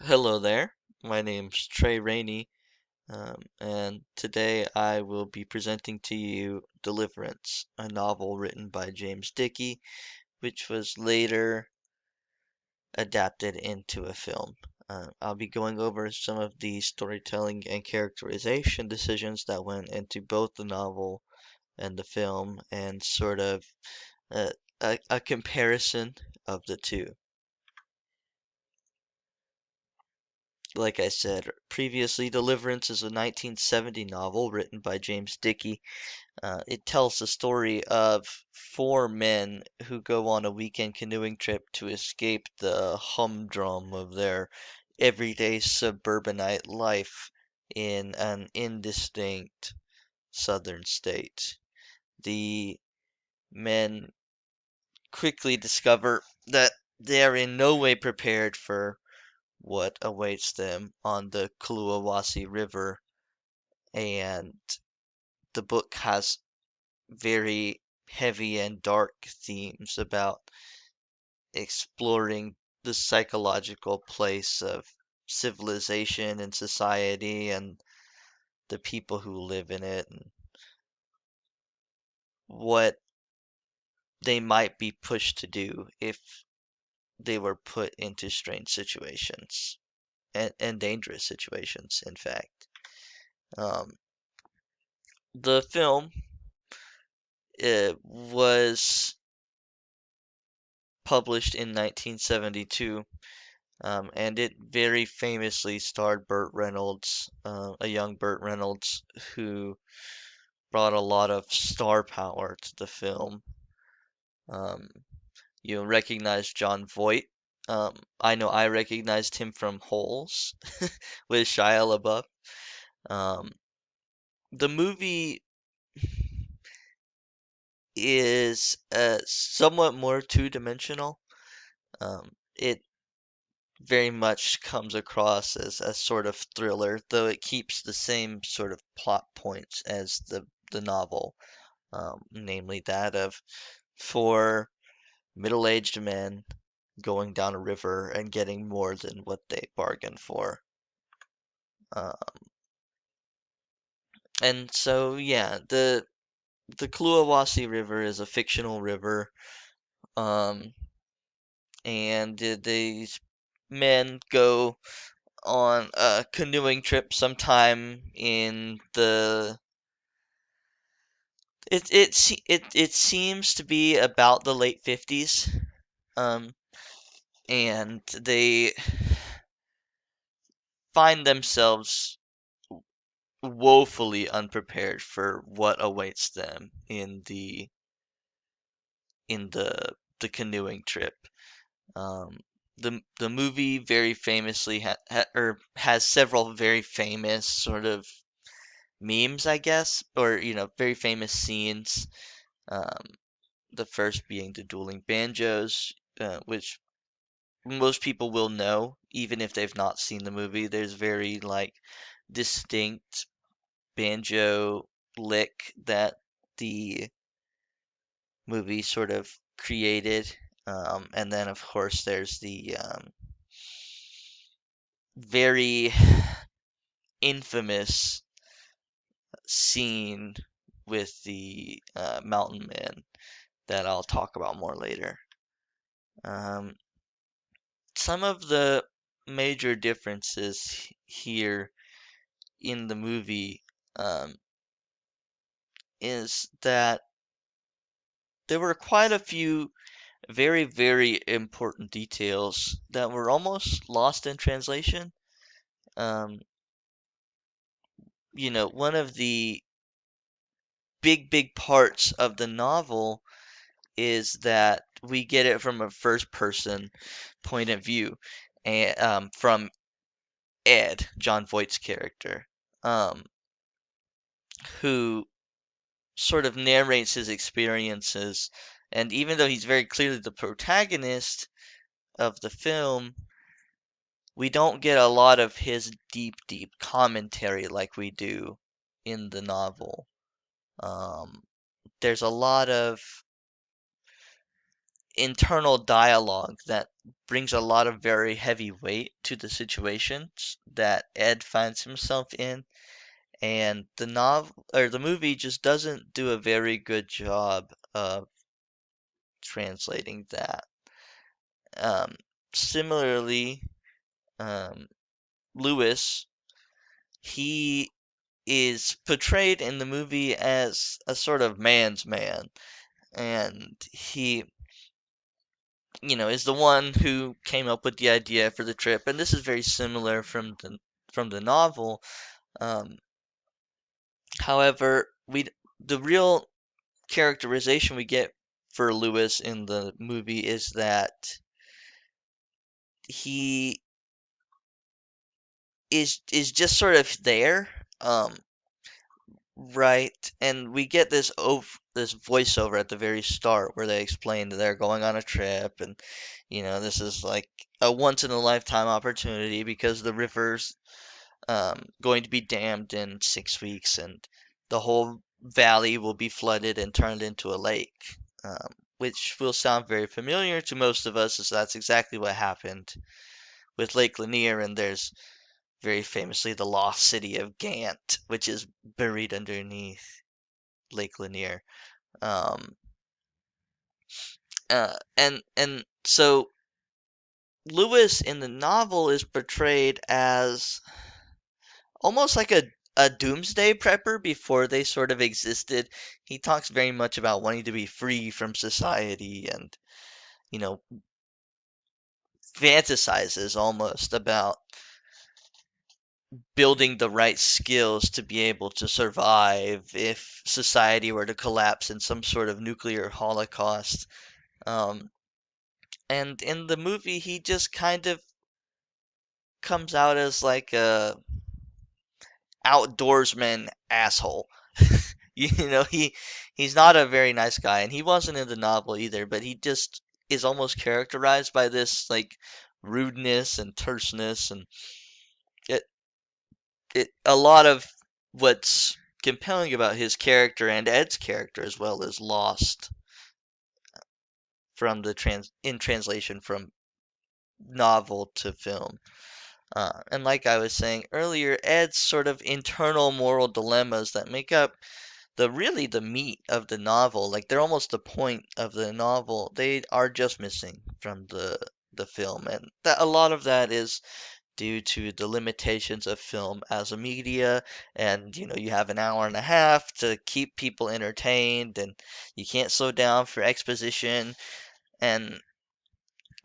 Hello there. My name's Trey Rainey, and today I will be presenting to you Deliverance, a novel written by James Dickey, which was later adapted into a film. I'll be going over some of the storytelling and characterization decisions that went into both the novel and the film, and sort of uh, a comparison of the two. Like I said previously, Deliverance is a 1970 novel written by James Dickey. It tells the story of four men who go on a weekend canoeing trip to escape the humdrum of their everyday suburbanite life in an indistinct southern state. The men quickly discover that they are in no way prepared for what awaits them on the Kluawasi River, and the book has very heavy and dark themes about exploring the psychological place of civilization and society and the people who live in it and what they might be pushed to do if they were put into strange situations and dangerous situations, in fact. Um, the film was published in 1972. And it very famously starred Burt Reynolds, a young Burt Reynolds who brought a lot of star power to the film. Um, you'll recognize John Voight. I know I recognized him from Holes with Shia LaBeouf. Um, the movie is somewhat more two-dimensional. It very much comes across as a sort of thriller, though it keeps the same sort of plot points as the novel, namely that of four middle-aged men going down a river and getting more than what they bargained for. Uh, and so, yeah, the Kluawasi River is a fictional river, um, and these men go on a canoeing trip sometime in the it seems to be about the late 50s, um and they find themselves woefully unprepared for what awaits them in the canoeing trip. The movie very famously has several very famous sort of memes, I guess, or very famous scenes. Um, the first being the dueling banjos, which most people will know, even if they've not seen the movie. There's very like distinct banjo lick that the movie sort of created. And then, of course, there's the very infamous scene with the mountain man that I'll talk about more later. Um, some of the major differences here in the movie um, is that there were quite a few very, very important details that were almost lost in translation. Um, one of the big parts of the novel is that we get it from a first person point of view, and from Ed, John Voight's character, um, who sort of narrates his experiences. And even though he's very clearly the protagonist of the film, we don't get a lot of his deep commentary like we do in the novel. Um, there's a lot of internal dialogue that brings a lot of very heavy weight to the situations that Ed finds himself in, and the movie just doesn't do a very good job of translating that. Um, Similarly, um, Lewis, he is portrayed in the movie as a sort of man's man, and he, is the one who came up with the idea for the trip. And this is very similar from the novel. Um, However, the real characterization we get for Lewis in the movie is that he is just sort of there. Right, and we get this voiceover at the very start where they explain that they're going on a trip, and this is like a once in a lifetime opportunity because the river's going to be dammed in 6 weeks, and the whole valley will be flooded and turned into a lake, which will sound very familiar to most of us, as that's exactly what happened with Lake Lanier, and there's very famously the lost city of Gant, which is buried underneath Lake Lanier. Um, and so Lewis in the novel is portrayed as almost like a doomsday prepper before they sort of existed. He talks very much about wanting to be free from society and, you know, fantasizes almost about building the right skills to be able to survive if society were to collapse in some sort of nuclear holocaust. Um, and in the movie, he just kind of comes out as like a outdoorsman asshole. He's not a very nice guy, and he wasn't in the novel either, but he just is almost characterized by this like rudeness and terseness, and it a lot of what's compelling about his character and Ed's character as well is lost from the translation from novel to film. And like I was saying earlier, Ed's sort of internal moral dilemmas that make up the meat of the novel, like they're almost the point of the novel, they are just missing from the film, and that a lot of that is due to the limitations of film as a media. And you have an hour and a half to keep people entertained, and you can't slow down for exposition. And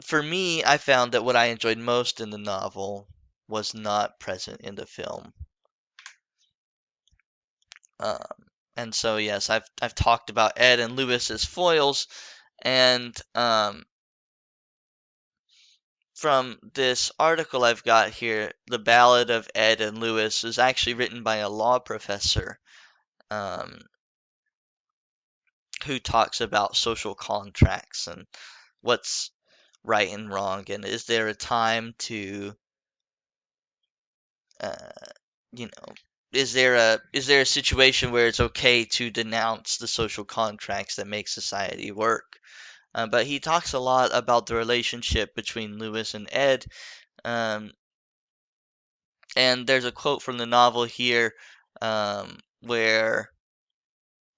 for me, I found that what I enjoyed most in the novel was not present in the film. And so yes, I've talked about Ed and Lewis as foils, and from this article I've got here, the Ballad of Ed and Lewis was actually written by a law professor, um, who talks about social contracts and what's right and wrong, and is there a time to, uh, you know, is there a situation where it's okay to denounce the social contracts that make society work? But he talks a lot about the relationship between Lewis and Ed. Um, and there's a quote from the novel here, where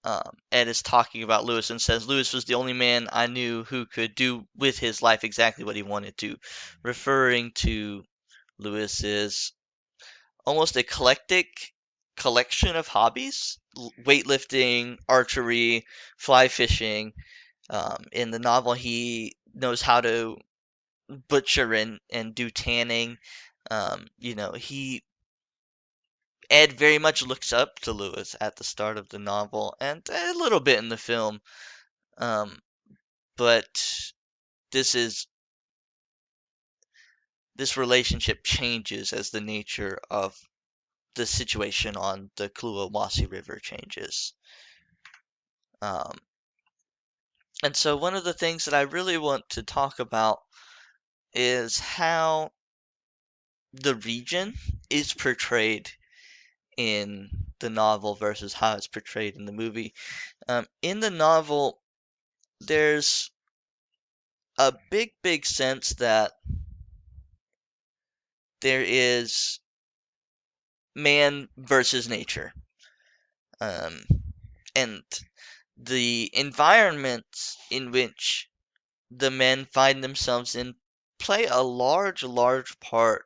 Ed is talking about Lewis and says, Lewis was the only man I knew who could do with his life exactly what he wanted to, referring to Lewis's almost eclectic collection of hobbies: weightlifting, archery, fly fishing. In the novel, he knows how to butcher and do tanning. He Ed very much looks up to Lewis at the start of the novel and a little bit in the film. Um, but this is this relationship changes as the nature of the situation on the Kluawasi River changes. Um, and so one of the things that I really want to talk about is how the region is portrayed in the novel versus how it's portrayed in the movie. In the novel, there's a big sense that there is man versus nature. Um, and the environments in which the men find themselves in play a large part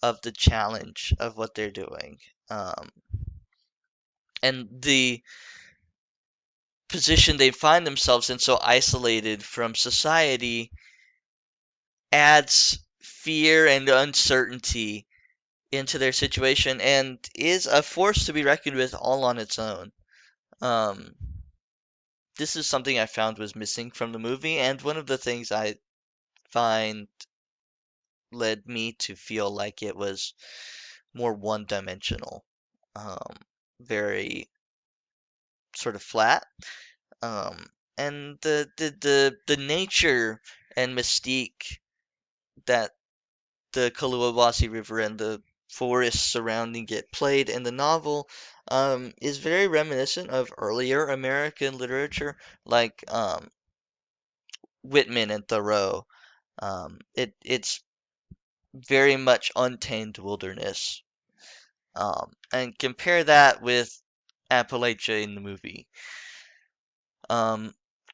of the challenge of what they're doing. Um, and the position they find themselves in, so isolated from society, adds fear and uncertainty into their situation and is a force to be reckoned with all on its own. Um, this is something I found was missing from the movie, and one of the things I find led me to feel like it was more one-dimensional, um, very sort of flat. Um, and the nature and mystique that the Kaluawasi River and the forests surrounding it played in the novel is very reminiscent of earlier American literature, like Whitman and Thoreau. It's very much untamed wilderness. And compare that with Appalachia in the movie. Um,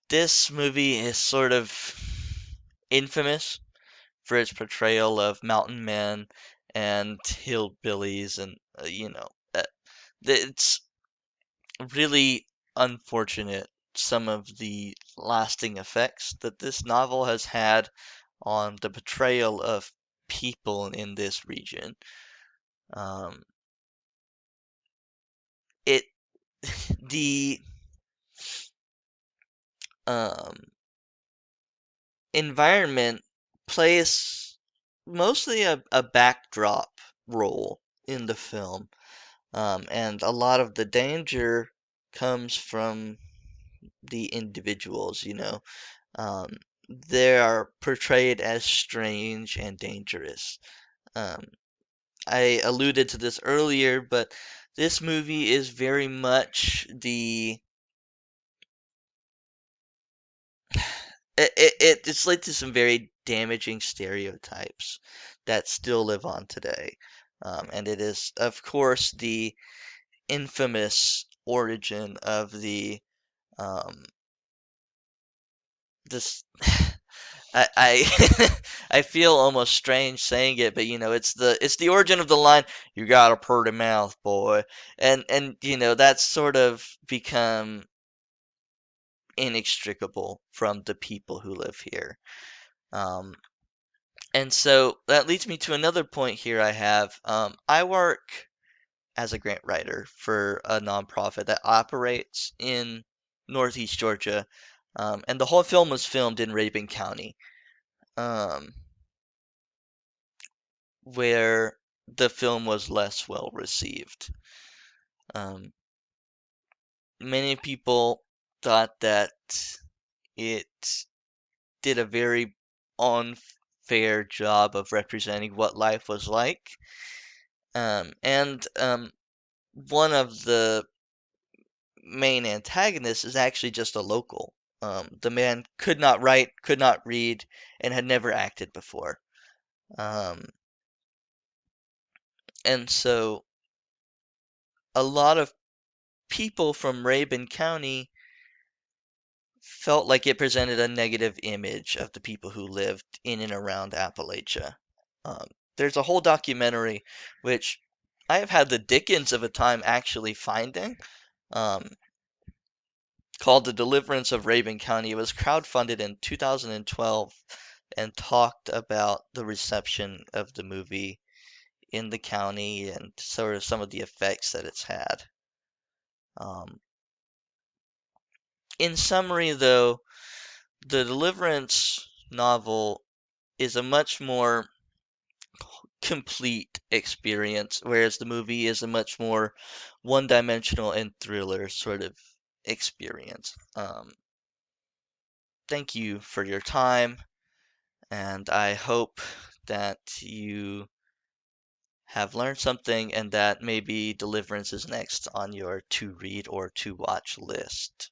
this movie is sort of infamous for its portrayal of mountain men and hillbillies, and it's really unfortunate some of the lasting effects that this novel has had on the portrayal of people in this region. Um, it the um, environment plays mostly a backdrop role in the film, and a lot of the danger comes from the individuals. Um, they are portrayed as strange and dangerous. Um, I alluded to this earlier, but this movie is very much it's led to some very damaging stereotypes that still live on today. And it is, of course, the infamous origin of the um, this I I feel almost strange saying it, but it's the origin of the line, "You got a purty mouth, boy," and that's sort of become inextricable from the people who live here. Um, and so that leads me to another point here I have. I work as a grant writer for a nonprofit that operates in Northeast Georgia, and the whole film was filmed in Rabun County, um, where the film was less well received. Um, many people thought that it did a very unfair job of representing what life was like. And one of the main antagonists is actually just a local. The man could not write, could not read, and had never acted before. Um, and so a lot of people from Rabun County felt like it presented a negative image of the people who lived in and around Appalachia. Um, there's a whole documentary which I have had the dickens of a time actually finding, um, called The Deliverance of Rabun County. It was crowdfunded in 2012 and talked about the reception of the movie in the county and sort of some of the effects that it's had. Um, in summary, though, the Deliverance novel is a much more complete experience, whereas the movie is a much more one-dimensional and thriller sort of experience. Thank you for your time, and I hope that you have learned something and that maybe Deliverance is next on your to read or to watch list.